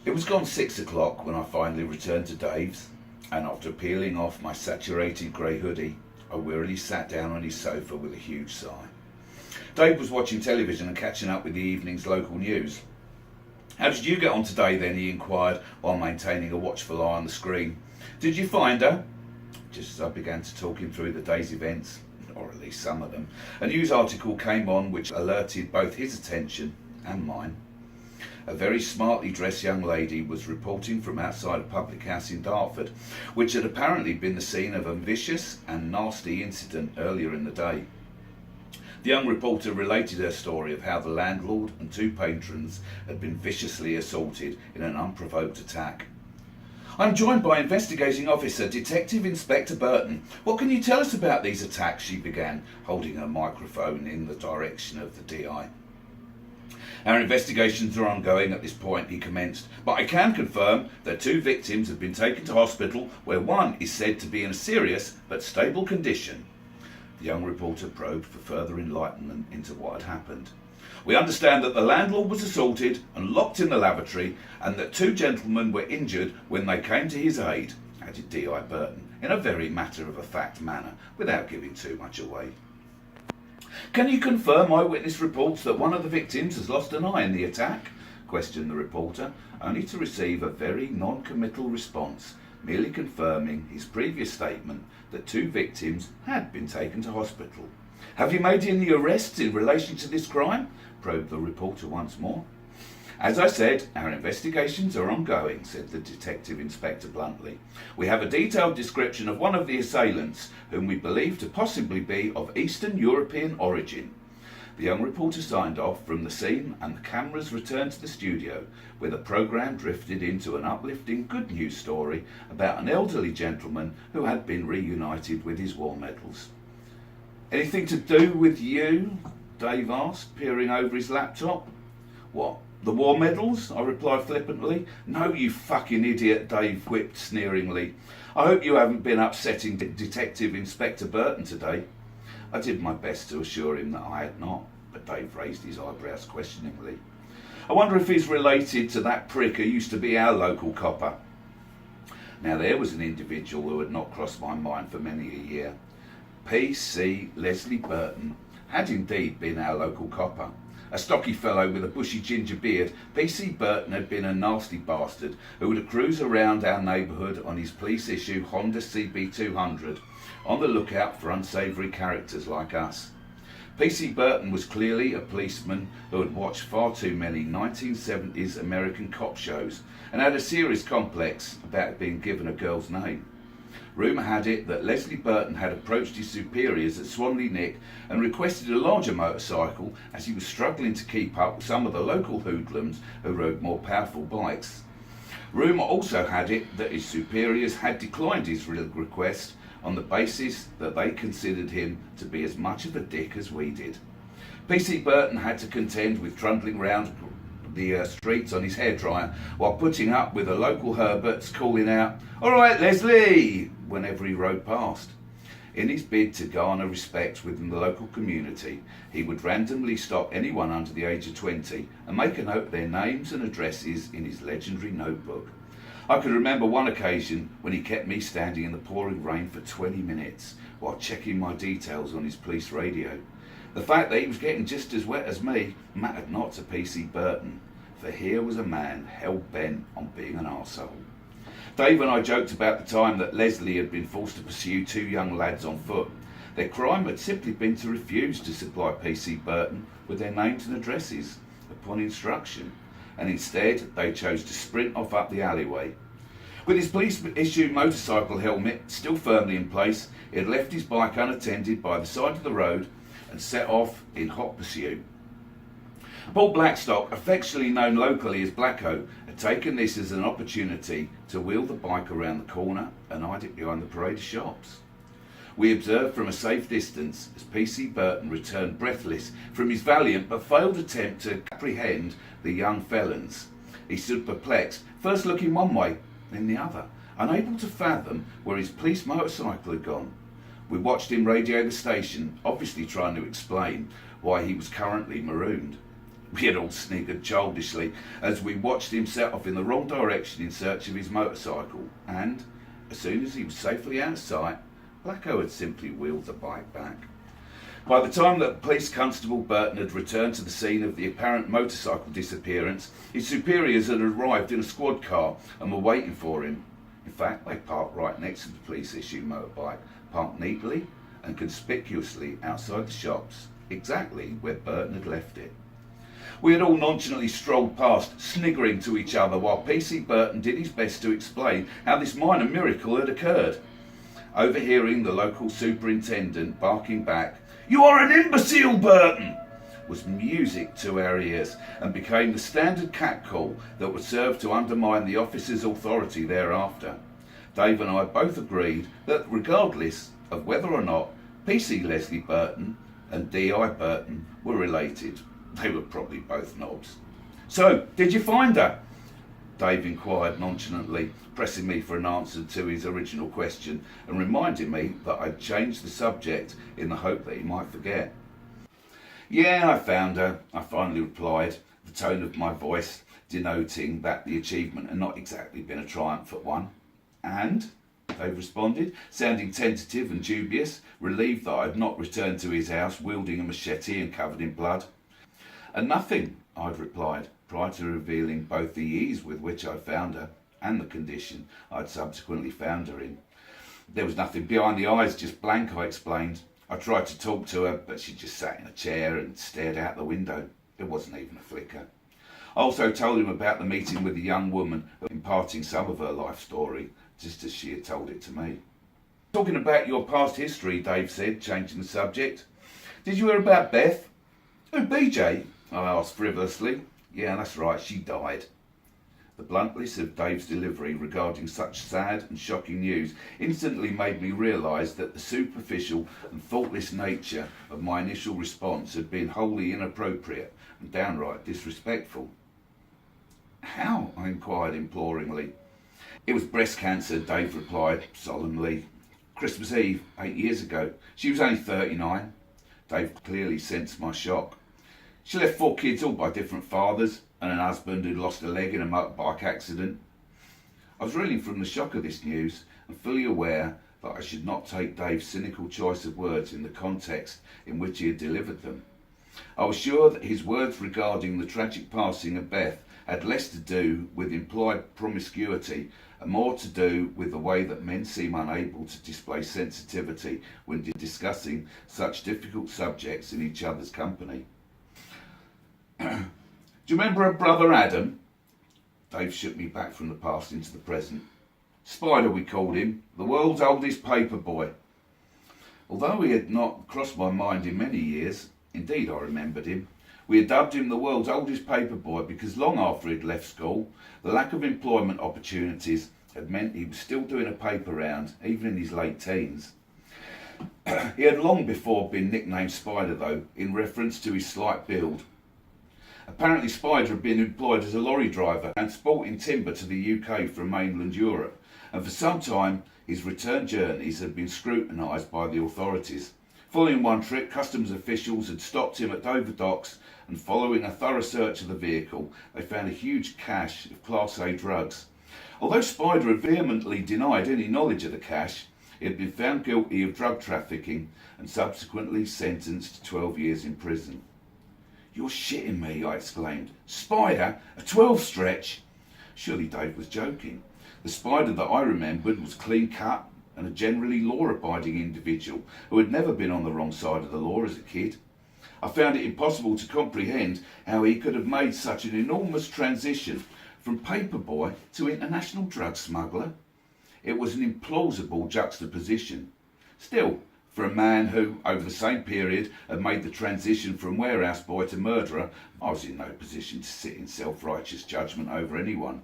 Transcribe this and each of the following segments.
It was gone 6 o'clock when I finally returned to Dave's, and after peeling off my saturated grey hoodie, I wearily sat down on his sofa with a huge sigh. Dave was watching television and catching up with the evening's local news. "How did you get on today then?" he inquired while maintaining a watchful eye on the screen. "Did you find her?" Just as I began to talk him through the day's events, or at least some of them, a news article came on which alerted both his attention and mine. A very smartly dressed young lady was reporting from outside a public house in Dartford, which had apparently been the scene of a vicious and nasty incident earlier in the day. The young reporter related her story of how the landlord and two patrons had been viciously assaulted in an unprovoked attack. "I'm joined by Investigating Officer Detective Inspector Burton. What can you tell us about these attacks?" she began, holding her microphone in the direction of the DI. "Our investigations are ongoing at this point," he commenced, "but I can confirm that two victims have been taken to hospital where one is said to be in a serious but stable condition." The young reporter probed for further enlightenment into what had happened. "We understand that the landlord was assaulted and locked in the lavatory, and that two gentlemen were injured when they came to his aid," added DI Burton in a very matter-of-fact manner, without giving too much away. "Can you confirm eyewitness reports that one of the victims has lost an eye in the attack?" questioned the reporter, only to receive a very non-committal response, merely confirming his previous statement that two victims had been taken to hospital. "Have you made any arrests in relation to this crime?" probed the reporter once more. "As I said, our investigations are ongoing," said the detective inspector bluntly. "We have a detailed description of one of the assailants, whom we believe to possibly be of Eastern European origin." The young reporter signed off from the scene, and the cameras returned to the studio, where the programme drifted into an uplifting good news story about an elderly gentleman who had been reunited with his war medals. "Anything to do with you?" Dave asked, peering over his laptop. "What, the war medals?" I replied flippantly. "No, you fucking idiot," Dave quipped sneeringly. "I hope you haven't been upsetting Detective Inspector Burton today." I did my best to assure him that I had not, but Dave raised his eyebrows questioningly. "I wonder if he's related to that prick who used to be our local copper." Now there was an individual who had not crossed my mind for many a year. P.C. Leslie Burton had indeed been our local copper. A stocky fellow with a bushy ginger beard, P.C. Burton had been a nasty bastard who would cruise around our neighbourhood on his police-issue Honda CB200, on the lookout for unsavoury characters like us. P.C. Burton was clearly a policeman who had watched far too many 1970s American cop shows and had a serious complex about being given a girl's name. Rumour had it that Leslie Burton had approached his superiors at Swanley Nick and requested a larger motorcycle, as he was struggling to keep up with some of the local hoodlums who rode more powerful bikes. Rumour also had it that his superiors had declined his request on the basis that they considered him to be as much of a dick as we did. P.C. Burton had to contend with trundling round the streets on his hairdryer while putting up with the local Herberts calling out, "All right, Leslie," whenever he rode past. In his bid to garner respect within the local community, he would randomly stop anyone under the age of 20 and make a note of their names and addresses in his legendary notebook. I could remember one occasion when he kept me standing in the pouring rain for 20 minutes while checking my details on his police radio. The fact that he was getting just as wet as me mattered not to P.C. Burton, for here was a man hell-bent on being an arsehole. Dave and I joked about the time that Leslie had been forced to pursue two young lads on foot. Their crime had simply been to refuse to supply P.C. Burton with their names and addresses upon instruction, and instead they chose to sprint off up the alleyway. With his police-issued motorcycle helmet still firmly in place, he had left his bike unattended by the side of the road and set off in hot pursuit. Paul Blackstock, affectionately known locally as Blacko, had taken this as an opportunity to wheel the bike around the corner and hide it behind the parade of shops. We observed from a safe distance as P.C. Burton returned breathless from his valiant but failed attempt to apprehend the young felons. He stood perplexed, first looking one way, then the other, unable to fathom where his police motorcycle had gone. We watched him radio the station, obviously trying to explain why he was currently marooned. We had all sniggered childishly as we watched him set off in the wrong direction in search of his motorcycle, and, as soon as he was safely out of sight, Blacko had simply wheeled the bike back. By the time that Police Constable Burton had returned to the scene of the apparent motorcycle disappearance, his superiors had arrived in a squad car and were waiting for him. In fact, they parked right next to the police-issued motorbike, parked neatly and conspicuously outside the shops, exactly where Burton had left it. We had all nonchalantly strolled past, sniggering to each other, while PC Burton did his best to explain how this minor miracle had occurred. Overhearing the local superintendent barking back, "You are an imbecile, Burton!" was music to our ears, and became the standard catcall that would serve to undermine the officer's authority thereafter. Dave and I both agreed that regardless of whether or not PC Leslie Burton and D.I. Burton were related, they were probably both knobs. "So, did you find her?" Dave inquired nonchalantly, pressing me for an answer to his original question and reminding me that I'd changed the subject in the hope that he might forget. "Yeah, I found her," I finally replied, the tone of my voice denoting that the achievement had not exactly been a triumphant one. "And?" Dave responded, sounding tentative and dubious, relieved that I had not returned to his house wielding a machete and covered in blood. "And nothing," I'd replied, prior to revealing both the ease with which I found her and the condition I'd subsequently found her in. "There was nothing behind the eyes, just blank," I explained. "I tried to talk to her, but she just sat in a chair and stared out the window. There wasn't even a flicker." I also told him about the meeting with the young woman, imparting some of her life story, just as she had told it to me. "Talking about your past history," Dave said, changing the subject. "Did you hear about Beth?" "Who, BJ?" I asked frivolously. "Yeah, that's right, she died." The bluntness of Dave's delivery regarding such sad and shocking news instantly made me realise that the superficial and thoughtless nature of my initial response had been wholly inappropriate and downright disrespectful. "How?" I inquired imploringly. "It was breast cancer," Dave replied solemnly. "Christmas Eve, 8 years ago. She was only 39. Dave clearly sensed my shock. "She left 4 kids, all by different fathers, and an husband who lost a leg in a motorbike accident." I was reeling from the shock of this news and fully aware that I should not take Dave's cynical choice of words in the context in which he had delivered them. I was sure that his words regarding the tragic passing of Beth had less to do with implied promiscuity and more to do with the way that men seem unable to display sensitivity when discussing such difficult subjects in each other's company. "Do you remember her brother Adam?" Dave shook me back from the past into the present. "Spider, we called him, the world's oldest paper boy." Although he had not crossed my mind in many years, indeed I remembered him, we had dubbed him the world's oldest paper boy because long after he'd left school, the lack of employment opportunities had meant he was still doing a paper round, even in his late teens. He had long before been nicknamed Spider, though, in reference to his slight build. Apparently Spider had been employed as a lorry driver, transporting timber to the UK from mainland Europe, and for some time his return journeys had been scrutinised by the authorities. Following one trip, customs officials had stopped him at Dover docks, and following a thorough search of the vehicle, they found a huge cache of Class A drugs. Although Spider had vehemently denied any knowledge of the cache, he had been found guilty of drug trafficking and subsequently sentenced to 12 years in prison. "You're shitting me," I exclaimed. "Spider? A 12 stretch?" Surely Dave was joking. The Spider that I remembered was clean cut and a generally law-abiding individual who had never been on the wrong side of the law as a kid. I found it impossible to comprehend how he could have made such an enormous transition from paperboy to international drug smuggler. It was an implausible juxtaposition. Still, for a man who, over the same period, had made the transition from warehouse boy to murderer, I was in no position to sit in self-righteous judgment over anyone.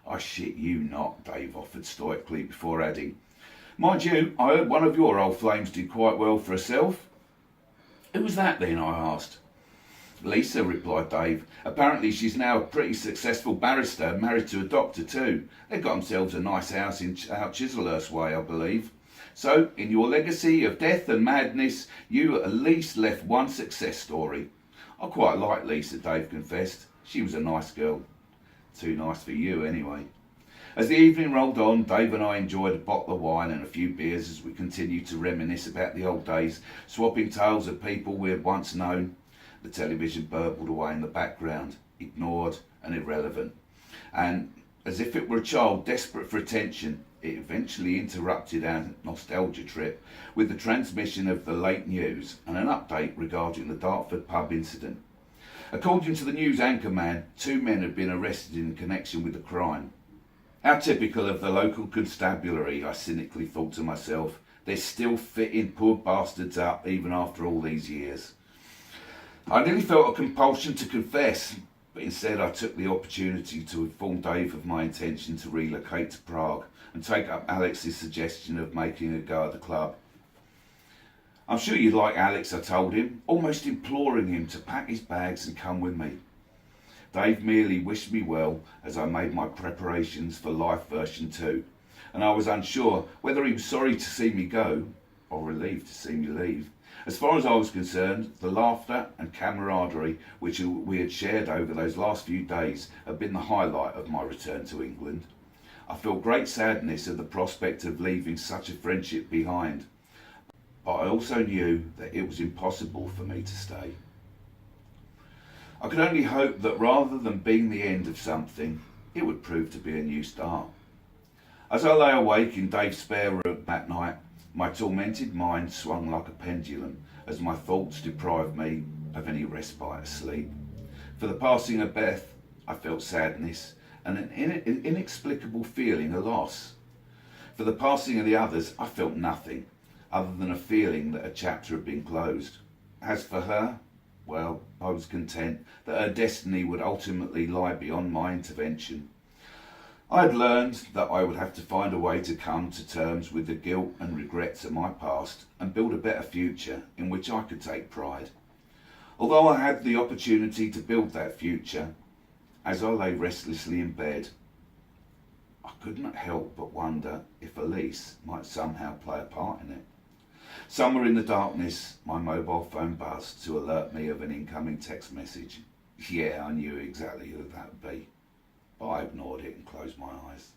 "I shit you not," Dave offered stoically before adding, "Mind you, I heard one of your old flames did quite well for herself." "Who was that then?" I asked. "Lisa," replied Dave. "Apparently she's now a pretty successful barrister, married to a doctor too. They've got themselves a nice house in out Chislehurst way, I believe. So, in your legacy of death and madness, you at least left one success story." I quite liked Lisa, Dave confessed. She was a nice girl. Too nice for you, anyway. As the evening rolled on, Dave and I enjoyed a bottle of wine and a few beers as we continued to reminisce about the old days, swapping tales of people we had once known. The television burbled away in the background, ignored and irrelevant. And as if it were a child desperate for attention, it eventually interrupted our nostalgia trip with the transmission of the late news and an update regarding the Dartford pub incident. According to the news anchorman, 2 men had been arrested in connection with the crime. How typical of the local constabulary, I cynically thought to myself. They're still fitting poor bastards up even after all these years. I nearly felt a compulsion to confess, but instead I took the opportunity to inform Dave of my intention to relocate to Prague and take up Alex's suggestion of making a go at the club. I'm sure you'd like Alex, I told him, almost imploring him to pack his bags and come with me. Dave merely wished me well as I made my preparations for Life version 2, and I was unsure whether he was sorry to see me go or relieved to see me leave. As far as I was concerned, the laughter and camaraderie which we had shared over those last few days had been the highlight of my return to England. I felt great sadness at the prospect of leaving such a friendship behind, but I also knew that it was impossible for me to stay. I could only hope that rather than being the end of something, it would prove to be a new start. As I lay awake in Dave's spare room that night, my tormented mind swung like a pendulum as my thoughts deprived me of any respite of sleep. For the passing of Beth, I felt sadness and an inexplicable feeling of loss. For the passing of the others, I felt nothing other than a feeling that a chapter had been closed. As for her, well, I was content that her destiny would ultimately lie beyond my intervention. I had learned that I would have to find a way to come to terms with the guilt and regrets of my past and build a better future in which I could take pride. Although I had the opportunity to build that future, as I lay restlessly in bed, I could not help but wonder if Elise might somehow play a part in it. Somewhere in the darkness, my mobile phone buzzed to alert me of an incoming text message. Yeah, I knew exactly who that would be, but I ignored it and closed my eyes.